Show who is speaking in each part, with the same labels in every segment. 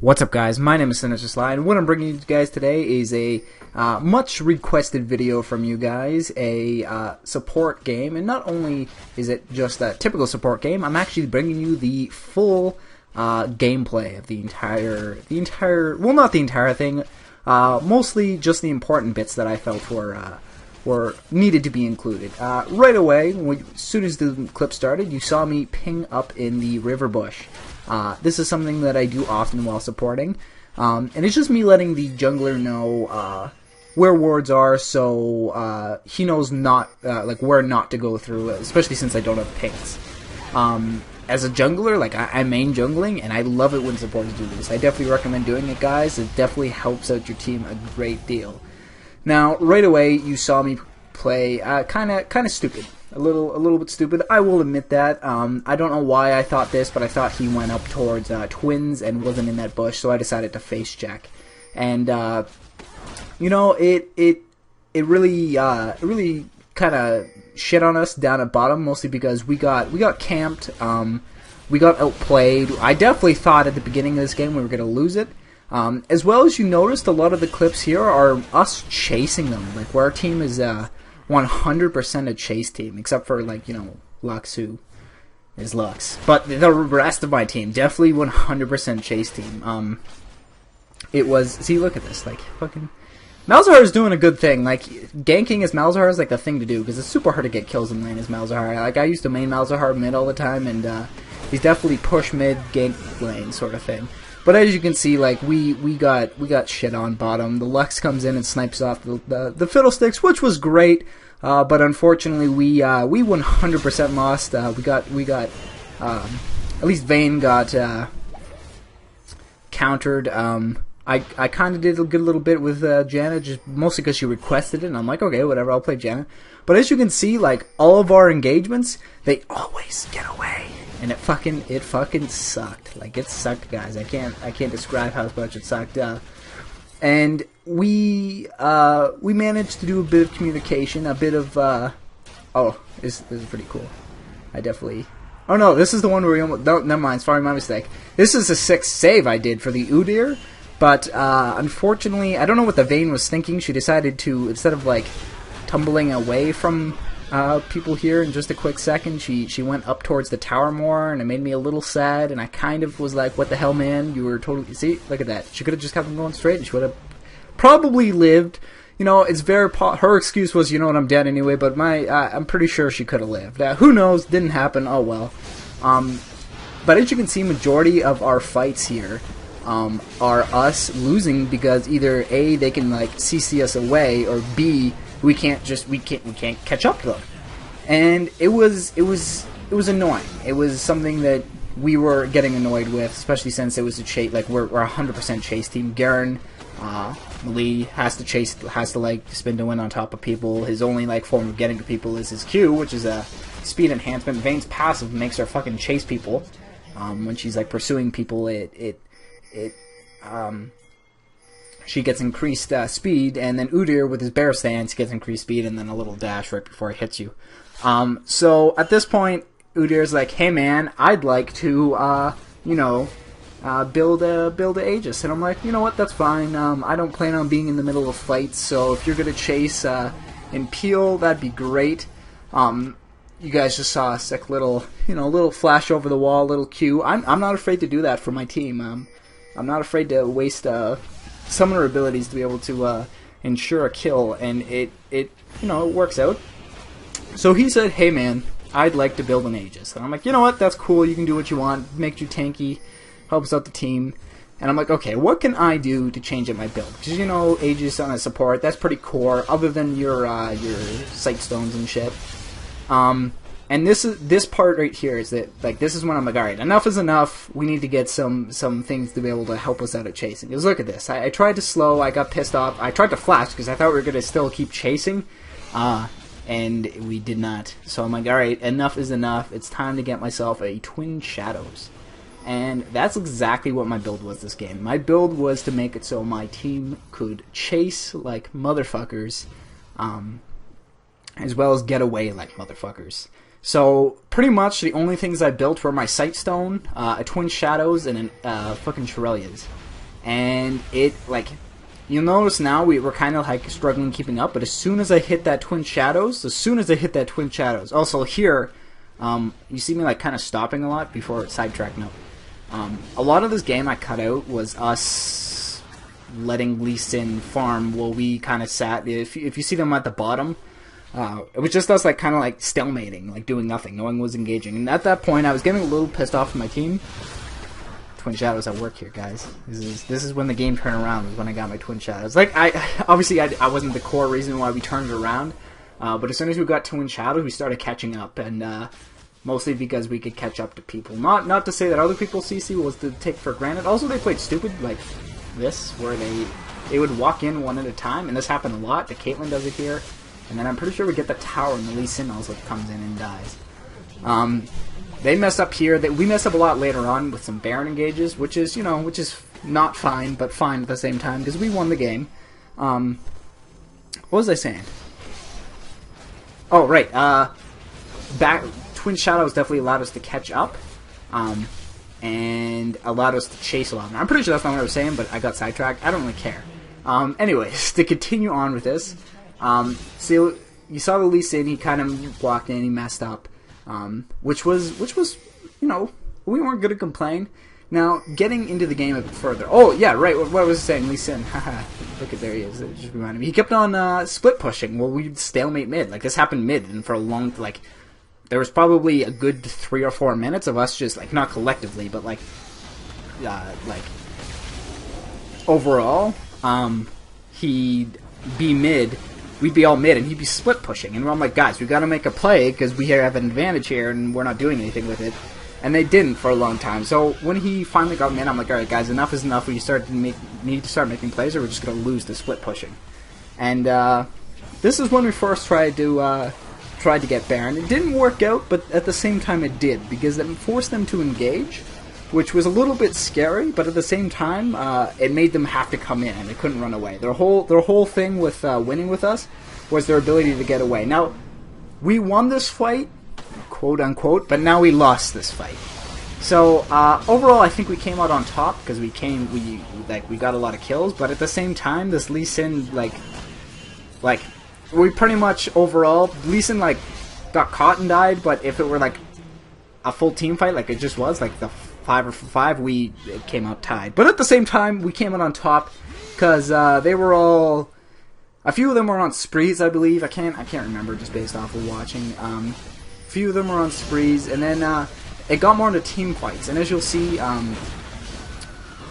Speaker 1: What's up, guys? My name is Sinister Sly, and what I'm bringing you guys today is a much requested video from you guys, a support game. And not only is it just a typical support game, I'm actually bringing you the full gameplay of the entire, well, not the entire thing, mostly just the important bits that I felt were needed to be included. Right away, as soon as the clip started, you saw me ping up in the river bush. This is something that I do often while supporting, and it's just me letting the jungler know where wards are, so he knows like where not to go through, especially since I don't have pings. As a jungler, like I main jungling, and I love it when supporters do this. I definitely recommend doing it, guys. It definitely helps out your team a great deal. Now, right away, you saw me play kind of stupid. A little bit stupid. I will admit that. I don't know why I thought this, but I thought he went up towards twins and wasn't in that bush, so I decided to face check. And you know, it really kind of shit on us down at bottom, mostly because we got camped. We got outplayed. I definitely thought at the beginning of this game we were gonna lose it. As well as you noticed, a lot of the clips here are us chasing them, like where our team is 100% a chase team, except for, like, you know, Lux, who is Lux. But the rest of my team, definitely 100% chase team. It was, see, look at this, like, fucking, Malzahar is doing a good thing. Like, ganking as Malzahar is, like, the thing to do, because it's super hard to get kills in lane as Malzahar. Like, I used to main Malzahar mid all the time, and he's definitely push mid, gank lane sort of thing. But as you can see, like, we got shit on bottom. The Lux comes in and snipes off the Fiddlesticks, which was great. But unfortunately, we 100% lost. We got at least Vayne got countered. I kind of did a good little bit with Janna, just mostly because she requested it, and I'm like, okay, whatever, I'll play Janna. But as you can see, like, all of our engagements, they always get away. And it fucking sucked. Like, it sucked, guys. I can't describe how much it sucked. And we managed to do a bit of communication, a bit of oh, this is pretty cool. I definitely. Oh no, this is the one where we almost. No, never mind. Sorry, my mistake. This is a 6th save I did for the Udyr, but unfortunately, I don't know what the Vayne was thinking. She decided to, instead of like tumbling away from people here in just a quick second, she went up towards the tower more, and it made me a little sad, and I kind of was like, what the hell, man, you were totally, see, look at that, she could have just kept on going straight, and she would have probably lived. You know, it's very, her excuse was, you know what, I'm dead anyway, but I'm pretty sure she could have lived. Who knows, didn't happen, oh well. But as you can see, majority of our fights here are us losing because either A, they can like CC us away, or B, we can't catch up to them. And it was annoying. It was something that we were getting annoyed with, especially since it was a chase. Like, we're 100% chase team. Garen, Lee has to like spin to win on top of people. His only like form of getting to people is his Q, which is a speed enhancement. Vayne's passive makes her fucking chase people. When she's like pursuing people, she gets increased speed, and then Udyr with his bear stance gets increased speed, and then a little dash right before it hits you. So at this point, Udyr's like, "Hey man, I'd like to, you know, build a Aegis," and I'm like, "You know what? That's fine. I don't plan on being in the middle of fights, so if you're gonna chase and peel, that'd be great." You guys just saw a sick little, you know, little flash over the wall, little Q. I'm not afraid to do that for my team. I'm not afraid to waste summoner abilities to be able to ensure a kill, and it you know, it works out. So he said, "Hey man, I'd like to build an Aegis," and I'm like, "You know what? That's cool. You can do what you want. Makes you tanky, helps out the team." And I'm like, "Okay, what can I do to change up my build?" Because, you know, Aegis on a support, that's pretty core. Other than your sight stones and shit. And this part right here is that, like, this is when I'm like, alright, enough is enough. We need to get some things to be able to help us out at chasing. Because look at this. I tried to slow, I got pissed off. I tried to flash because I thought we were going to still keep chasing. And we did not. So I'm like, alright, enough is enough. It's time to get myself a Twin Shadows. And that's exactly what my build was this game. My build was to make it so my team could chase like motherfuckers, as well as get away like motherfuckers. So, pretty much the only things I built were my Sightstone, a Twin Shadows, and fucking Shirelias. and it, like, you'll notice now we're kind of like struggling keeping up, but as soon as I hit that Twin Shadows, also here, you see me like kind of stopping a lot before sidetracking up. A lot of this game I cut out was us letting Lee Sin farm while we kind of sat. If you see them at the bottom, it was just us like kind of like stalemating, like doing nothing. No one was engaging, and at that point I was getting a little pissed off with my team. Twin Shadows at work here, guys. This is when the game turned around. Was when I got my Twin Shadows. Like obviously I wasn't the core reason why we turned it around, but as soon as we got Twin Shadows, we started catching up, and mostly because we could catch up to people. Not to say that other people's CC was to take for granted. Also, they played stupid like this, where they would walk in one at a time, and this happened a lot. The Caitlyn does it here, and then I'm pretty sure we get the tower, and the Lee Sin also comes in and dies. They mess up here. We mess up a lot later on with some Baron engages, which is not fine, but fine at the same time because we won the game. What was I saying? Oh, right. Twin Shadows definitely allowed us to catch up, and allowed us to chase a lot. Now, I'm pretty sure that's not what I was saying, but I got sidetracked. I don't really care. Anyways, to continue on with this, so you saw the Lee Sin. He kind of blocked in. He messed up. Which was, we weren't going to complain. Now, getting into the game a bit further. Oh, yeah, right, what was I saying? Lee Sin, haha, look at, there he is, it just reminded me. He kept on, split pushing. Well, we'd stalemate mid. Like, this happened mid, and for a long, like, there was probably a good 3 or 4 minutes of us just, like, not collectively, but, like, overall, he'd be mid. We'd be all mid, and he'd be split pushing. And I'm like, guys, we got to make a play because we have an advantage here, and we're not doing anything with it. And they didn't for a long time. So when he finally got mid, I'm like, all right, guys, enough is enough. We need to start making plays, or we're just going to lose the split pushing. And this is when we first tried to get Baron. It didn't work out, but at the same time it did, because it forced them to engage, which was a little bit scary, but at the same time, it made them have to come in, and they couldn't run away. Their whole thing with winning with us was their ability to get away. Now, we won this fight, quote unquote, but now we lost this fight. So overall, I think we came out on top because we got a lot of kills. But at the same time, this Lee Sin, like we pretty much overall, Lee Sin got caught and died. But if it were like a full team fight, like it just was, like the 5-5, it came out tied. But at the same time, we came out on top because they were all. A few of them were on sprees, I believe. I can't remember just based off of watching. A few of them were on sprees, and then it got more into team fights. And as you'll see,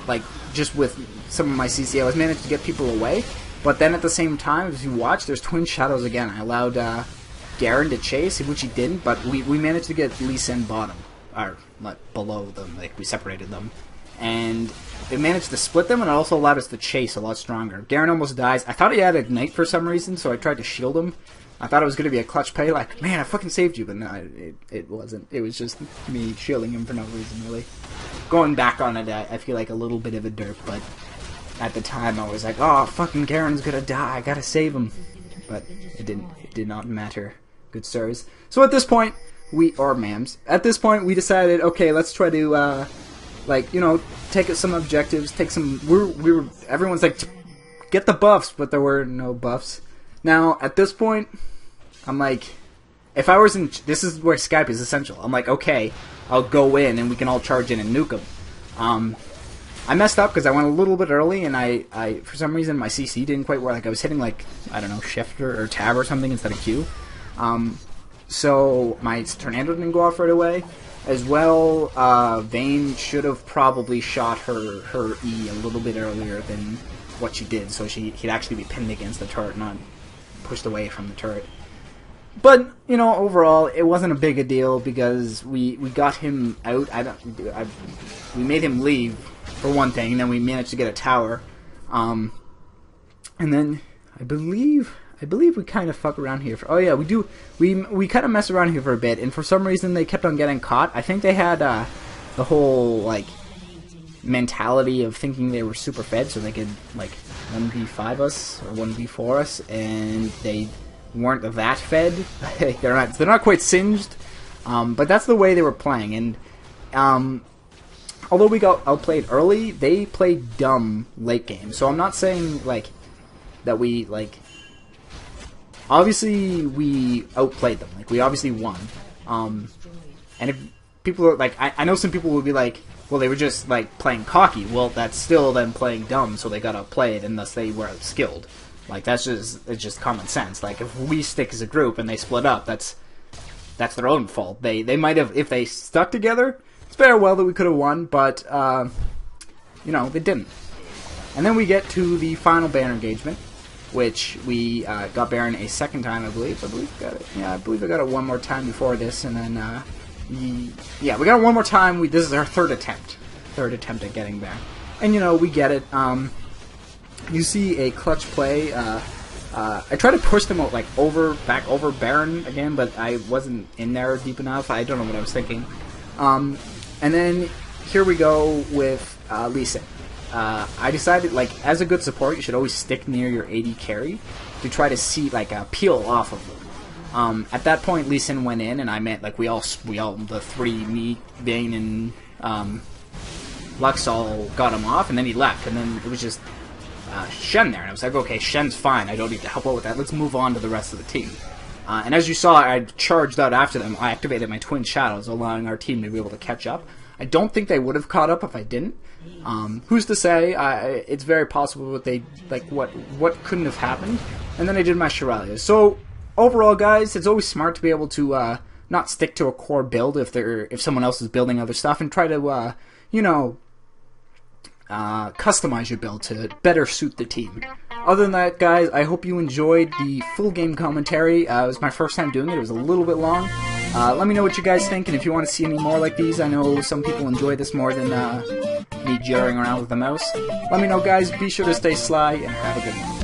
Speaker 1: like just with some of my CC, I was managed to get people away. But then at the same time, if you watch, there's Twin Shadows again. I allowed Garen to chase, which he didn't, but we managed to get Lee Sin bottom, or like below them, like we separated them. And it managed to split them, and it also allowed us to chase a lot stronger. Garen almost dies. I thought he had Ignite for some reason, so I tried to shield him. I thought it was going to be a clutch play, like, man, I fucking saved you, but no, it wasn't. It was just me shielding him for no reason, really. Going back on it, I feel like a little bit of a derp, but at the time I was like, oh, fucking Garen's going to die, I gotta save him. But it did not matter, good sirs. So at this point, at this point we decided, okay, let's try to, take some objectives, everyone's like, get the buffs, but there were no buffs. Now, at this point, I'm like, if I was in, this is where Skype is essential. I'm like, okay, I'll go in and we can all charge in and nuke them. I messed up because I went a little bit early, and I for some reason, my CC didn't quite work. Like, I was hitting, like, I don't know, Shift or Tab or something instead of Q. So my Tornado didn't go off right away. As well, Vayne should have probably shot her E a little bit earlier than what she did, so he'd actually be pinned against the turret, not pushed away from the turret. But, overall, it wasn't a big a deal because we got him out. We made him leave, for one thing, and then we managed to get a tower. And then, I believe we kind of fuck around here. We kind of mess around here for a bit, and for some reason they kept on getting caught. I think they had the whole, like, mentality of thinking they were super fed, so they could, like, 1v5 us, or 1v4 us, and they weren't that fed. They're not quite singed, but that's the way they were playing, and although we got outplayed early, they played dumb late game. So I'm not saying like that we like. Obviously, we outplayed them. Like we obviously won. And if people are like, I know some people will be like, well, they were just like playing cocky. Well, that's still them playing dumb, so they got outplayed, and thus they were outskilled. Like it's just common sense. Like if we stick as a group and they split up, that's their own fault. They might have, if they stuck together, it's very well that we could have won, but you know, they didn't. And then we get to the final banner engagement, which we got Baron a second time, I believe. I believe I got it one more time before this, and then yeah, we got it one more time. This is our third attempt at getting Baron, and you know, we get it. You see a clutch play. I tried to push them out, like back over Baron again, but I wasn't in there deep enough. I don't know what I was thinking. And then here we go with Lee Sin. I decided, like, as a good support, you should always stick near your AD carry to try to see, like, peel off of them. At that point, Lee Sin went in, and I meant, like, we all, the three, me, Vayne, and Lux all got him off, and then he left, and then it was just Shen there, and I was like, okay, Shen's fine, I don't need to help out with that, let's move on to the rest of the team. And as you saw, I charged out after them. I activated my Twin Shadows, allowing our team to be able to catch up. I don't think they would have caught up if I didn't. Who's to say? It's very possible that they, like, what couldn't have happened. And then I did my Shiralia. So overall, guys, it's always smart to be able to not stick to a core build if someone else is building other stuff, and try to you know, customize your build to better suit the team. Other than that, guys, I hope you enjoyed the full game commentary. It was my first time doing it. It was a little bit long. Let me know what you guys think, and if you want to see any more like these. I know some people enjoy this more than me jarring around with the mouse. Let me know, guys. Be sure to stay sly, and have a good one.